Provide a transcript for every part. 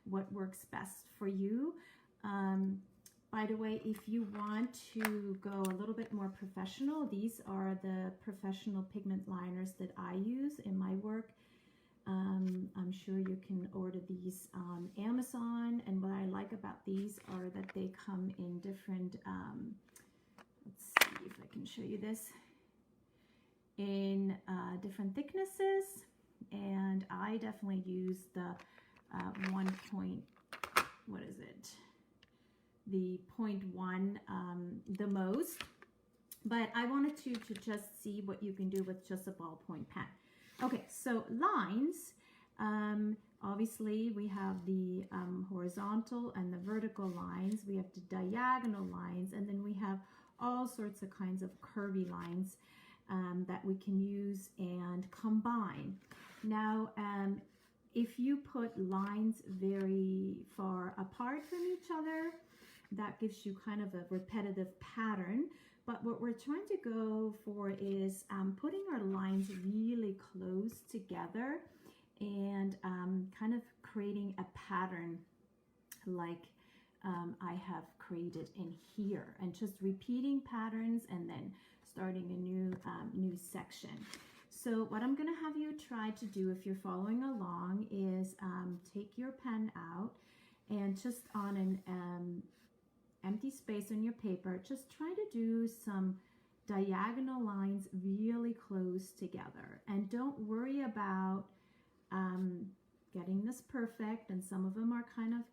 what works best for you. By the way, if you want to go a little bit more professional, these are the professional pigment liners that I use in my work. I'm sure you can order these on Amazon, and what I like about these are that they come in different, let's see if I can show you this, in different thicknesses, and I definitely use the 0.1, the most, but I wanted to just see what you can do with just a ballpoint pen. Okay, so lines, obviously we have the horizontal and the vertical lines, we have the diagonal lines, and then we have all sorts of kinds of curvy lines that we can use and combine. Now, if you put lines very far apart from each other, that gives you kind of a repetitive pattern. But what we're trying to go for is putting our lines really close together and kind of creating a pattern like I have created in here, and just repeating patterns and then starting a new section. So what I'm going to have you try to do, if you're following along, is take your pen out and just on an empty space on your paper, just try to do some diagonal lines really close together. And don't worry about getting this perfect, and some of them are kind of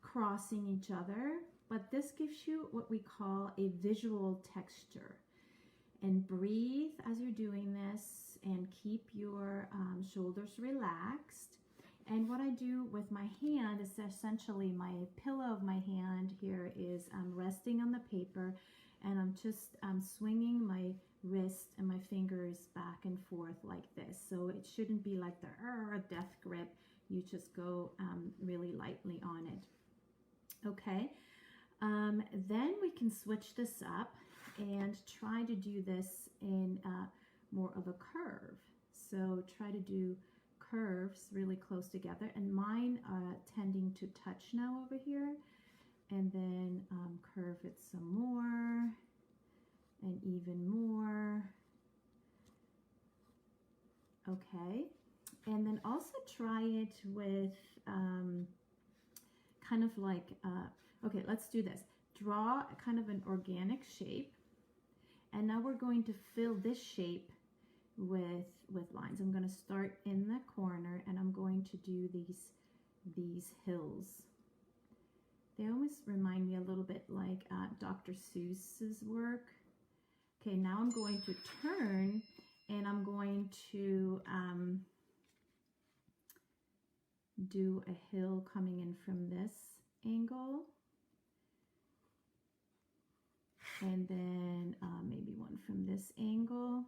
crossing each other, but this gives you what we call a visual texture. And breathe as you're doing this, and keep your shoulders relaxed. And what I do with my hand is essentially my pillow of my hand here is resting on the paper, and I'm just swinging my wrist and my fingers back and forth like this. So it shouldn't be like the death grip. You just go really lightly on it. Okay, then we can switch this up and try to do this in more of a curve. So try to do curves really close together, and mine tending to touch now over here, and then curve it some more and even more. Okay, and then also try it with kind of like okay, let's do this. Draw kind of an organic shape, and now we're going to fill this shape with lines. I'm going to start in the corner, and I'm going to do these hills. They always remind me a little bit like Dr. Seuss's work. Okay, now I'm going to turn, and I'm going to do a hill coming in from this angle, and then maybe one from this angle.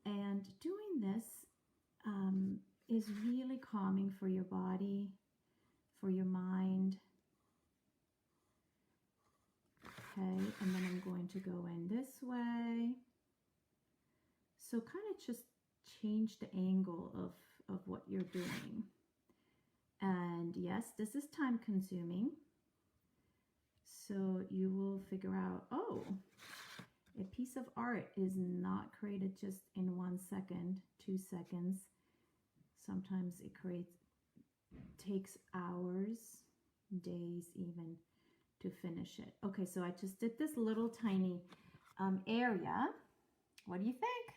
And doing this is really calming for your body, for your mind. Okay, and then I'm going to go in this way. So kind of just change the angle of what you're doing. And yes, this is time consuming. So you will figure out, oh, a piece of art is not created just in 1 second, 2 seconds. Sometimes it takes hours, days even, to finish it. Okay, so I just did this little tiny area. What do you think?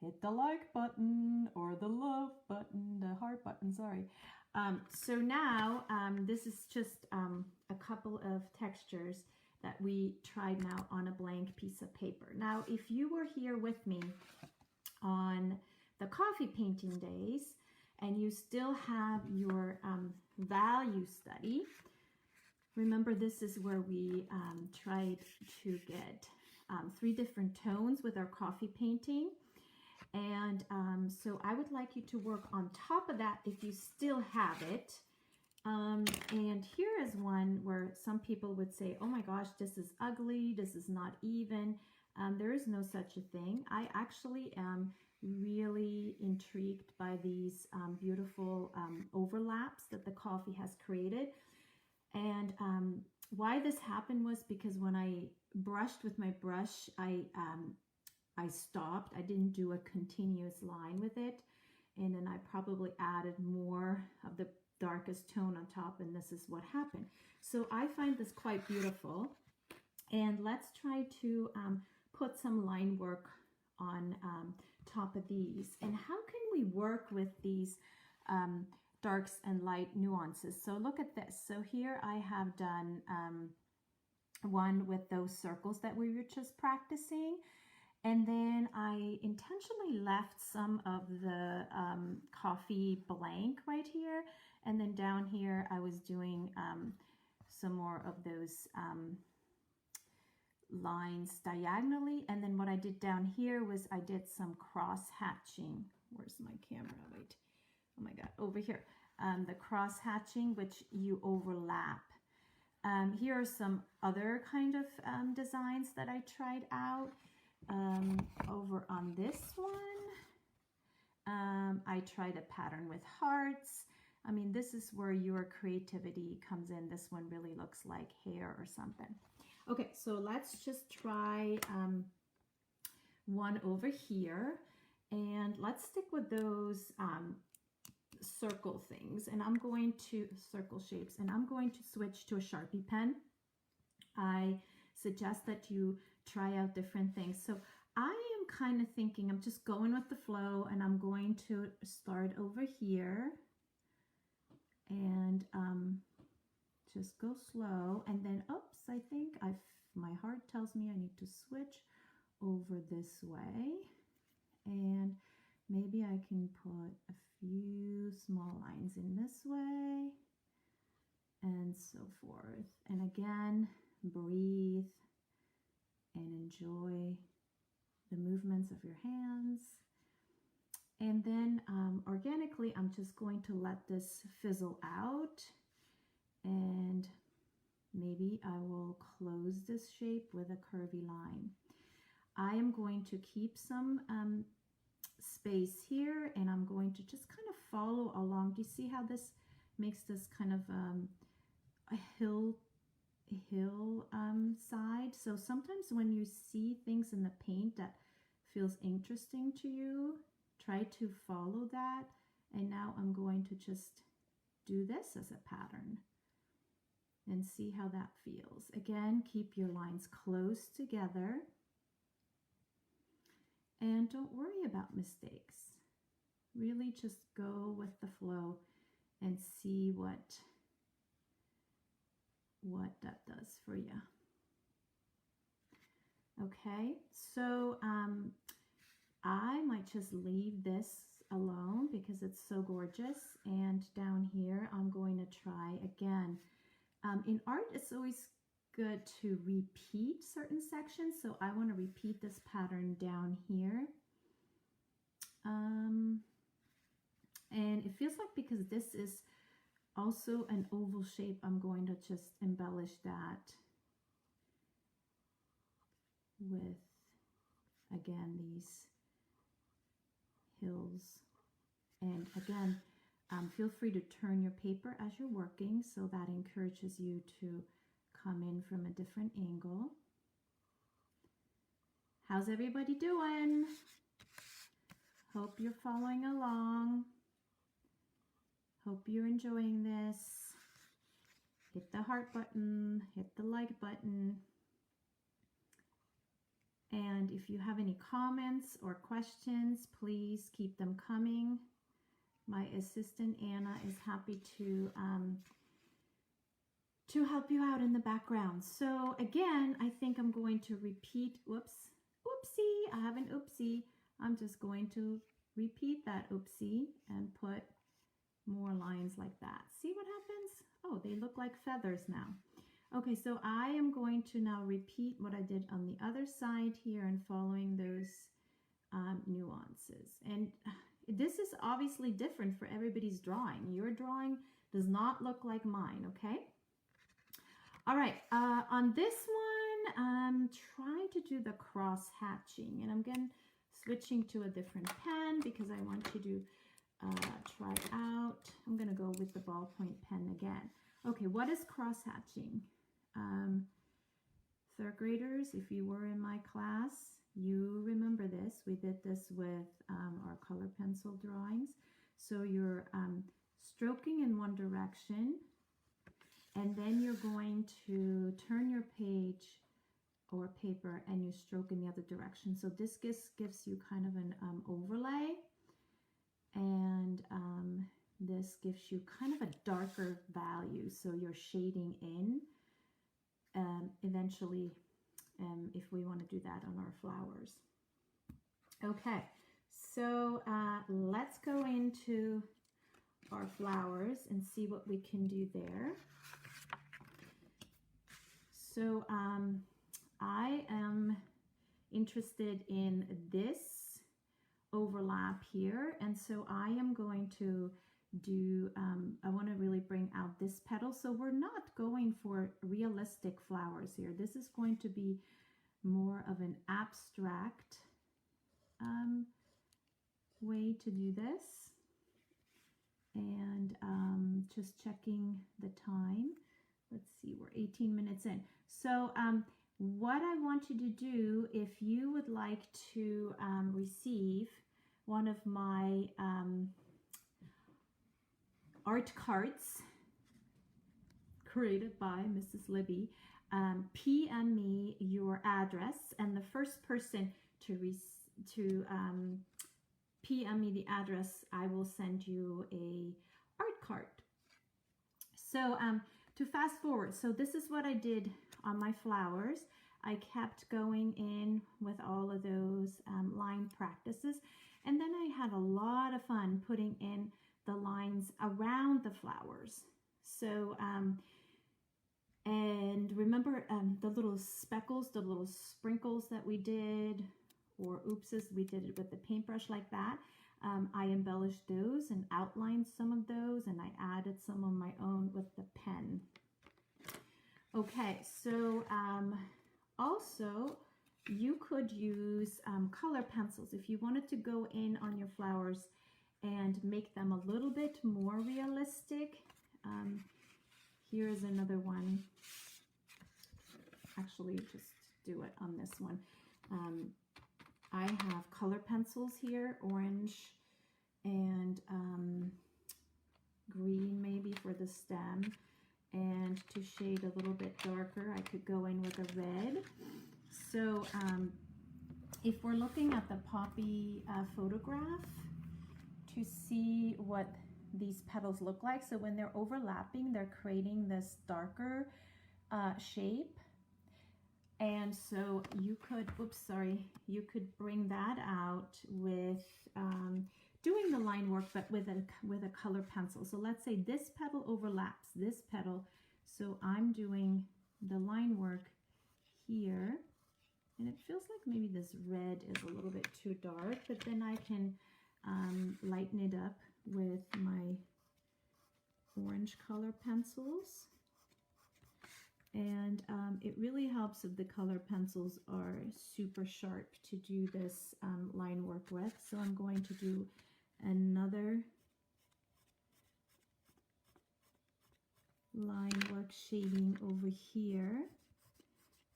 Hit the like button, or the love button, the heart button, sorry. So now this is just a couple of textures that we tried now on a blank piece of paper. Now, if you were here with me on the coffee painting days, and you still have your value study, remember this is where we tried to get 3 different tones with our coffee painting. And so I would like you to work on top of that if you still have it. And here is one where some people would say, oh my gosh, this is ugly, this is not even. There is no such a thing. I actually am really intrigued by these beautiful overlaps that the coffee has created. And why this happened was because when I brushed with my brush, I stopped. I didn't do a continuous line with it. And then I probably added more of the darkest tone on top, and this is what happened. So I find this quite beautiful. And let's try to put some line work on top of these. And how can we work with these darks and light nuances? So look at this. So here I have done one with those circles that we were just practicing. And then I intentionally left some of the coffee blank right here. And then down here I was doing some more of those lines diagonally. And then what I did down here was I did some cross hatching. Where's my camera? Wait. Oh my God, over here. The cross hatching, which you overlap. Here are some other kind of designs that I tried out. Over on this one, I tried a pattern with hearts. I mean, this is where your creativity comes in. This one really looks like hair or something. Okay, so let's just try one over here, and let's stick with those circle things, and I'm going to circle shapes, and I'm going to switch to a Sharpie pen. I suggest that you try out different things. So I am kind of thinking, I'm just going with the flow, and I'm going to start over here and just go slow, and then oops, I think my heart tells me I need to switch over this way, and maybe I can put a few small lines in this way and so forth. And again, breathe and enjoy the movements of your hands. And then organically, I'm just going to let this fizzle out, and maybe I will close this shape with a curvy line. I am going to keep some space here, and I'm going to just kind of follow along. Do you see how this makes this kind of a hill side? So sometimes when you see things in the paint that feels interesting to you, try to follow that. And now I'm going to just do this as a pattern and see how that feels. Again, keep your lines close together. And don't worry about mistakes. Really just go with the flow and see what that does for you. Okay, so I might just leave this alone because it's so gorgeous. And down here, I'm going to try again. In art, it's always good to repeat certain sections. So I want to repeat this pattern down here. And it feels like because this is also an oval shape, I'm going to just embellish that with, again, these hills. And again, feel free to turn your paper as you're working, so that encourages you to come in from a different angle. How's everybody doing? Hope you're following along. Hope you're enjoying this. Hit the heart button, hit the like button. And if you have any comments or questions, please keep them coming. My assistant Anna is happy to help you out in the background. So again, I think I'm going to repeat, oopsie, I have an oopsie. I'm just going to repeat that oopsie and put more lines like that. See what happens? Oh, they look like feathers now. Okay, so I am going to now repeat what I did on the other side here and following those nuances. And this is obviously different for everybody's drawing. Your drawing does not look like mine, okay? All right, on this one, I'm trying to do the cross hatching, and I'm again switching to a different pen because I want you to try out. I'm going to go with the ballpoint pen again. Okay, what is cross-hatching? Third graders, if you were in my class, you remember this. We did this with our color pencil drawings. So you're stroking in one direction, and then you're going to turn your page or paper and you stroke in the other direction. So this gives you kind of an overlay, and this gives you kind of a darker value. So you're shading in eventually if we want to do that on our flowers. Okay, so let's go into our flowers and see what we can do there. So I am interested in this overlap here, and so I am going to do, I want to really bring out this petal. So we're not going for realistic flowers here. This is going to be more of an abstract way to do this. And just checking the time. Let's see, we're 18 minutes in. So what I want you to do, if you would like to receive one of my art cards created by Mrs. Libby, PM me your address, and the first person to PM me the address, I will send you a art card. So to fast forward, so this is what I did on my flowers. I kept going in with all of those line practices, and then I had a lot of fun putting in the lines around the flowers. So and remember the little speckles, the little sprinkles that we did, or oopses, we did it with the paintbrush like that. I embellished those and outlined some of those, and I added some of my own with the pen. Okay, so also you could use color pencils if you wanted to go in on your flowers and make them a little bit more realistic. Here is another one. Actually, just do it on this one. I have color pencils here, orange and green maybe for the stem. And to shade a little bit darker, I could go in with a red. So if we're looking at the poppy photograph to see what these petals look like, so when they're overlapping, they're creating this darker shape. And so you could, you could bring that out with doing the line work, but with a color pencil. So let's say this petal overlaps this petal. So I'm doing the line work here, and it feels like maybe this red is a little bit too dark, but then I can lighten it up with my orange color pencils. And it really helps if the color pencils are super sharp to do this line work with. So I'm going to do another line work shading over here.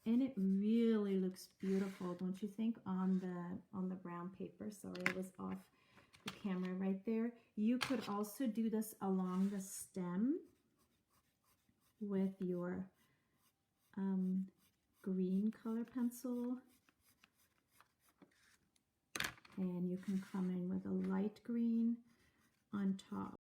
And it really looks beautiful, don't you think, on the brown paper? Sorry, I was off the camera right there. You could also do this along the stem with your green color pencil, and you can come in with a light green on top.